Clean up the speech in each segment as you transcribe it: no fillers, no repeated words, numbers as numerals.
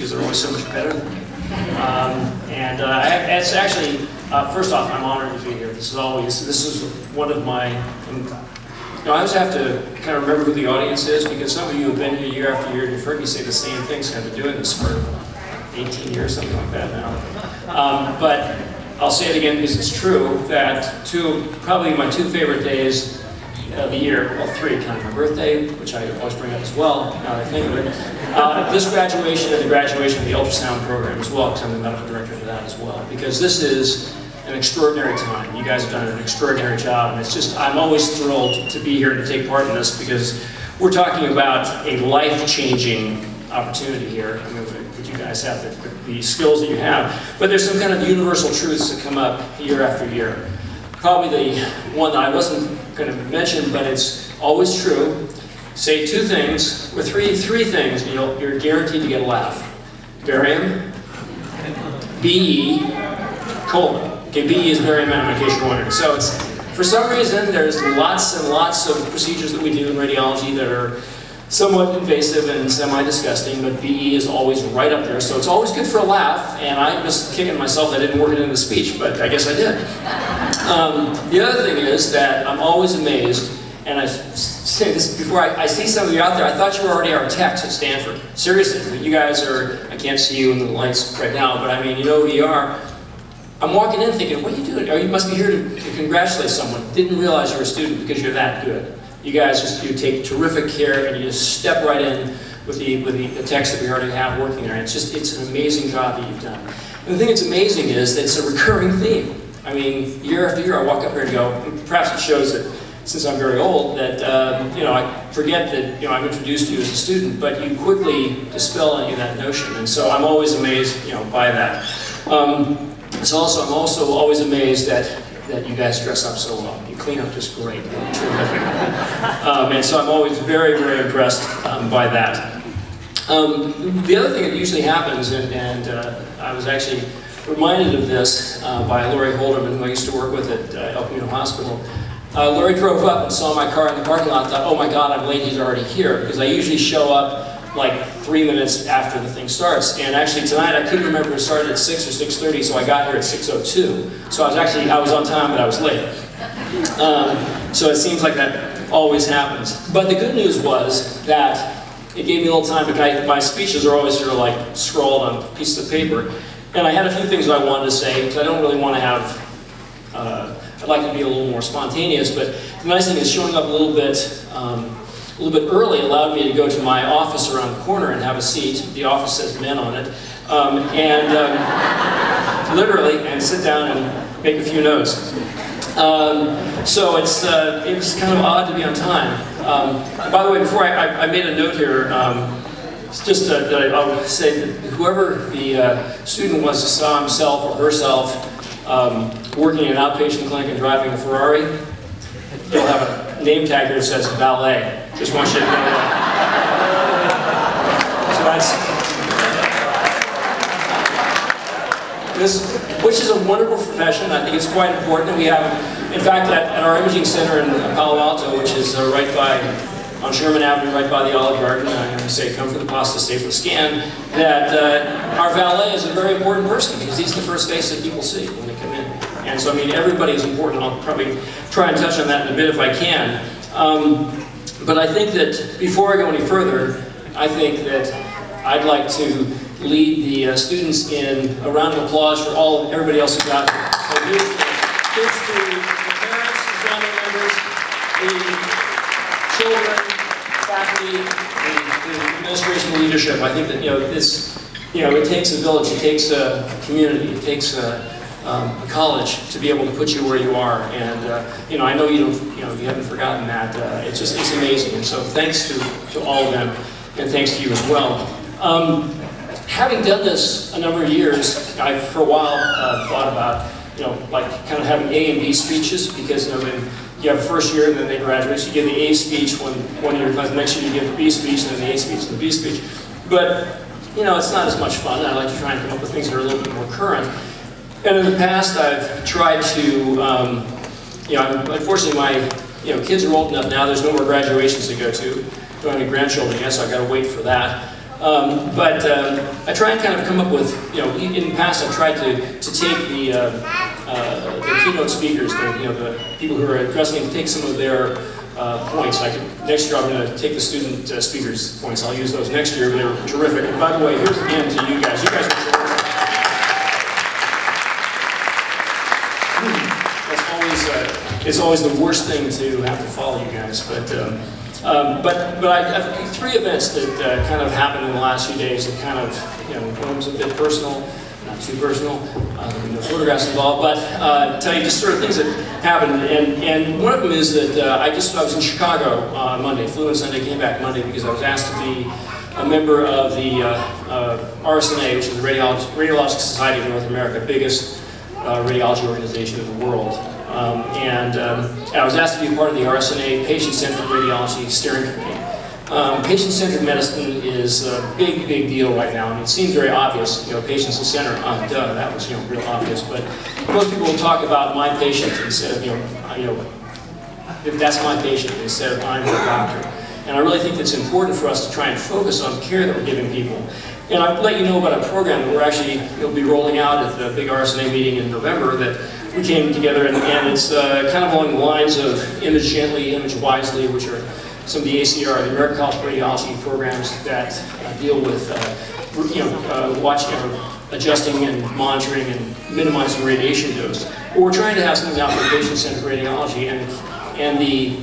because they're always so much better than me. It's actually, first off, I'm honored to be here. This is one of my, I always have to kind of remember who the audience is, because some of you have been here year after year and you've heard me say the same things. I've been doing this for 18 years, something like that now. But I'll say it again because it's true, that probably my two favorite days of the year, well, three, kind of my birthday, which I always bring up as well, now that I think of it, this graduation and the graduation of the ultrasound program as well, because I'm the medical director for that as well, because this is an extraordinary time. You guys have done an extraordinary job, and it's just, I'm always thrilled to be here and to take part in this, because we're talking about a life-changing opportunity here. I mean, that you guys have, the skills that you have, but there's some kind of universal truths that come up year after year. Probably the one that I wasn't going to mention, but it's always true. Say two things, or three things, and you're guaranteed to get a laugh. Barium, BE, colon. Okay, BE is barium in case you're wondering. So it's, for some reason, there's lots and lots of procedures that we do in radiology that are somewhat invasive and semi-disgusting, but BE is always right up there, so it's always good for a laugh, and I'm just kicking myself that I didn't work it into the speech, but I guess I did. The other thing is that I'm always amazed, and I say this before I see some of you out there, I thought you were already architects at Stanford. Seriously, you guys are, I can't see you in the lights right now, but I mean, you know who you are. I'm walking in thinking, what are you doing? Oh, you must be here to congratulate someone. Didn't realize you were a student because you're that good. You guys you take terrific care, and you just step right in with the text that we already have working there. It's an amazing job that you've done. And the thing that's amazing is that it's a recurring theme. I mean, year after year, I walk up here and go. Perhaps it shows that since I'm very old, that I forget that I'm introduced to you as a student, but you quickly dispel any of that notion. And so I'm always amazed, by that. I'm also always amazed that you guys dress up so well. You clean up just great, terrific. And so I'm always very, very impressed by that. The other thing that usually happens, and I was actually reminded of this by Lori Holderman, who I used to work with at El Camino Hospital. Lori drove up and saw my car in the parking lot and thought, oh my God, I'm late, he's already here. Because I usually show up like 3 minutes after the thing starts. And actually tonight, I couldn't remember if it started at 6 or 6:30, so I got here at 6:02. So I was on time, but I was late. So it seems like that always happens. But the good news was that it gave me a little time, because my speeches are always sort of like scrawled on pieces of paper. And I had a few things that I wanted to say, because I don't really want to have, I'd like to be a little more spontaneous, but the nice thing is showing up a little bit early allowed me to go to my office around the corner and have a seat. The office says men on it. Literally, and sit down and make a few notes. So it was kind of odd to be on time. By the way, before I made a note here, it's just that I would say that whoever the student was who saw himself or herself working in an outpatient clinic and driving a Ferrari, they'll have a name tag here that says valet. Just want you to know that. So which is a wonderful profession. I think it's quite important. We have, in fact, at our imaging center in Palo Alto, which is on Sherman Avenue, right by the Olive Garden, I'm going to say, come for the pasta, stay for the scan, that our valet is a very important person, because he's the first face that people see when they come in. And so, I mean, everybody is important. I'll probably try and touch on that in a bit if I can. But I think that before I go any further, I think that I'd like to lead the students in a round of applause for everybody else who got here. So here's the kids, the parents, the family members, the children, faculty, the administration leadership. I think that it takes a village, it takes a community, it takes a college to be able to put you where you are, and I know you haven't forgotten that. It's amazing, and so thanks to all of them, and thanks to you as well. Having done this a number of years, I for a while thought about like kind of having A and B speeches, because when you have a first year and then they graduate, so you give the A speech one year, next year you give the B speech, and then the A speech and the B speech. But it's not as much fun. I like to try and come up with things that are a little bit more current. And in the past, I've tried to, unfortunately my kids are old enough now. There's no more graduations to go to. Don't have any grandchildren yet, so I've got to wait for that. I try and kind of come up with, in the past I've tried to take the keynote speakers, the people who are addressing it, take some of their points. Next year I'm going to take the student speakers' points. I'll use those next year, but they were terrific. And by the way, here's again to you guys. You guys are terrific. It's always the worst thing to have to follow you guys, but I have 3 events that kind of happened in the last few days that kind of, one was a bit personal, not too personal, there'll be no photographs involved, but tell you just sort of things that happened, and one of them is that I was in Chicago on Monday, flew in Sunday, came back Monday because I was asked to be a member of the RSNA, which is the Radiological Society of North America, biggest radiology organization in the world. I was asked to be a part of the RSNA Patient-Centered Radiology Steering Committee. Patient-centered medicine is a big, big deal right now. I mean, it seems very obvious, patients in center. Duh, that was real obvious. But most people will talk about my patient instead of if that's my patient instead of I'm the doctor. And I really think it's important for us to try and focus on the care that we're giving people. And I'll let you know about a program that we're actually be rolling out at the big RSNA meeting in November that we came together, and it's kind of along the lines of Image Gently, Image Wisely, which are some of the ACR, the American College of Radiology programs that deal with watching, adjusting and monitoring and minimizing radiation dose. But we're trying to have something out for patient-centered radiology, and the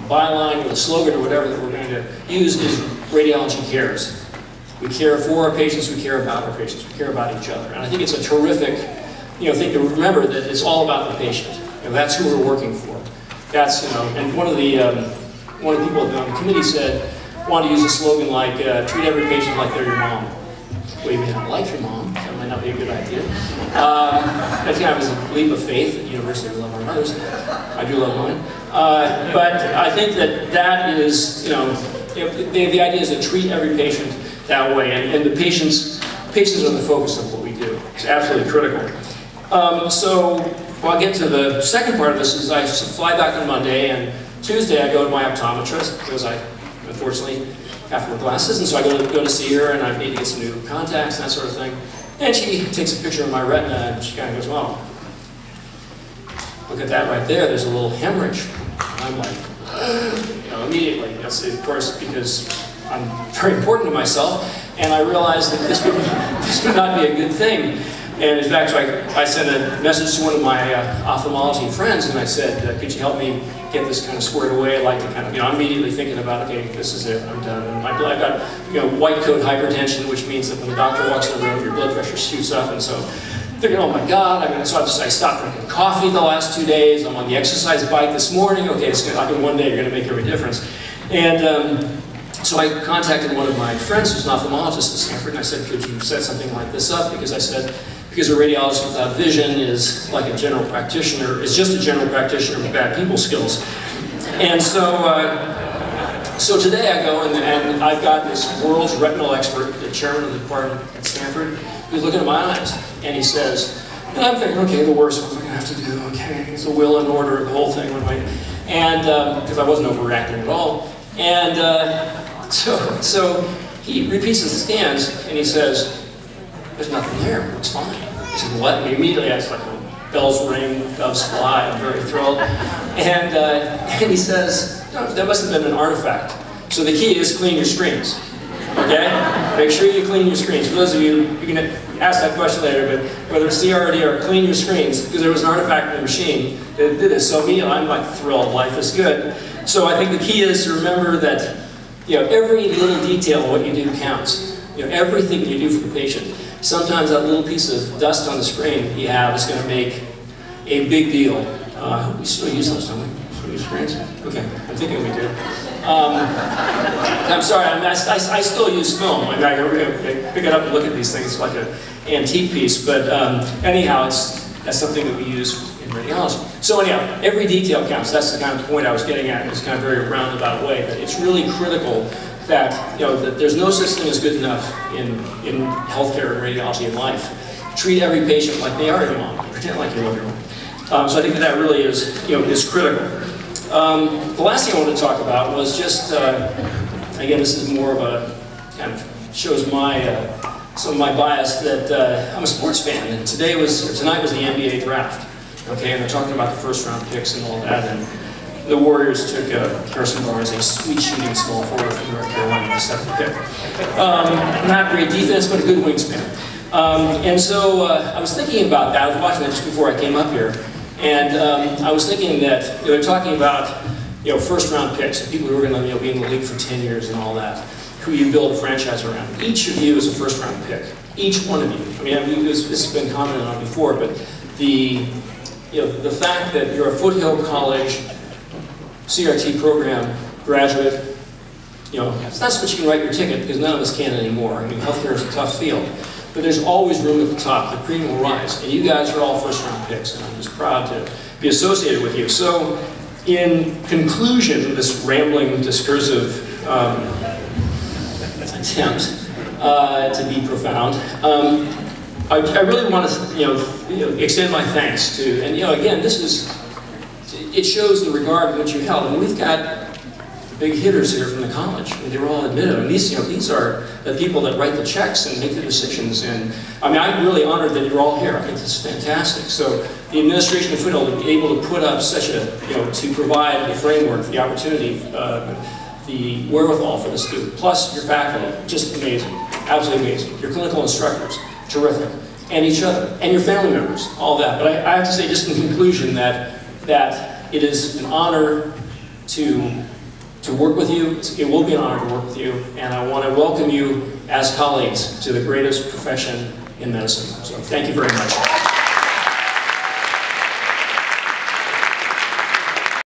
byline or the slogan or whatever that we're going to use is Radiology Cares. We care for our patients, we care about our patients, we care about each other. And I think it's a terrific thing to remember that it's all about the patient. That's who we're working for. That's, and one of the people on the committee wanted to use a slogan like, treat every patient like they're your mom. Well, you may not like your mom, that might not be a good idea. That kind of is a leap of faith at the University of Love Our Mothers. I do love mine. But I think that is, the idea is to treat every patient that way, and the patients are the focus of what we do. It's absolutely critical. So I'll get to the second part of this is I fly back on Monday, and Tuesday I go to my optometrist because I unfortunately have to wear glasses, and so I go to see her, and I need to get some new contacts and that sort of thing. And she takes a picture of my retina, and she kind of goes, "Well, look at that right there. There's a little hemorrhage." And I'm like, immediately. Of course, because I'm very important to myself, and I realized that this would not be a good thing. And in fact, I sent a message to one of my ophthalmology friends, and I said, could you help me get this kind of squared away? I'd like to kind of, I'm immediately thinking about, okay, this is it, I'm done. And I've got, white coat hypertension, which means that when the doctor walks in the room, your blood pressure shoots up, and so thinking, oh my God, so I stopped drinking coffee the last 2 days, I'm on the exercise bike this morning, okay, it's good, in one day you're going to make every difference. And so I contacted one of my friends who's an ophthalmologist at Stanford, and I said, could you set something like this up? Because I said, because a radiologist without vision is like a general practitioner, is just a general practitioner with bad people skills. And so today I go and I've got this world's retinal expert, the chairman of the department at Stanford, who's looking at my eyes, and he says, and I'm thinking, okay, the worst, what am I going to have to do? Okay, it's a will and order, the whole thing, what am I? And, because I wasn't overreacting at all. And so he repeats the scans, and he says, there's nothing there, it's fine. I said, what? And immediately I was like, bells ring, doves fly, I'm very thrilled. And he says, no, that must have been an artifact. So the key is clean your screens, okay? Make sure you clean your screens. For those of you, you can ask that question later, but whether it's CRD or clean your screens, because there was an artifact in the machine that did this. So immediately I'm like thrilled, life is good. So I think the key is to remember that, every little detail of what you do counts. Everything you do for the patient. Sometimes that little piece of dust on the screen you have is going to make a big deal. We still use those, don't we? Still use screens? Okay, I'm thinking we do. I'm sorry, I still use film. I pick it up and look at these things like an antique piece, but anyhow, that's something that we use in radiology. So anyhow, every detail counts. That's the kind of point I was getting at. It's kind of very roundabout way, but it's really critical that that there's no such thing as good enough in healthcare and radiology in life. Treat every patient like they are your mom. Pretend like you love your mom. So I think that really is is critical. The last thing I wanted to talk about was just again, this is more of a kind of shows my some of my bias that I'm a sports fan, and tonight was the NBA draft. Okay, and they're talking about the first-round picks and all that, and the Warriors took Harrison Barnes, a sweet shooting small forward from North Carolina, the 7th pick. Not great defense, but a good wingspan. And so I was thinking about that. I was watching that just before I came up here, and I was thinking that they're talking about first-round picks, the people who are going to be in the league for 10 years and all that, who you build a franchise around. Each of you is a first-round pick. Each one of you. I mean, this has been commented on before, but the fact that you're a Foothill College CRT program graduate, it's not so much you can write your ticket, because none of us can anymore. I mean, healthcare is a tough field. But there's always room at the top. The cream will rise. And you guys are all first-round picks, and I'm just proud to be associated with you. So, in conclusion of this rambling, discursive attempt to be profound, I really want to extend my thanks to, and again, it shows the regard in which you held. And we've got big hitters here from the college, and they're all admitted. And these are the people that write the checks and make the decisions. And I mean, I'm really honored that you're all here. I think this is fantastic. So the administration of Foothill to be able to put up such a, to provide the framework, the opportunity, the wherewithal for the student, plus your faculty, just amazing, absolutely amazing. Your clinical instructors, terrific, and each other, and your family members, all that. But I have to say, just in conclusion, that it is an honor to work with you. It will be an honor to work with you, and I want to welcome you as colleagues to the greatest profession in medicine. So thank you very much.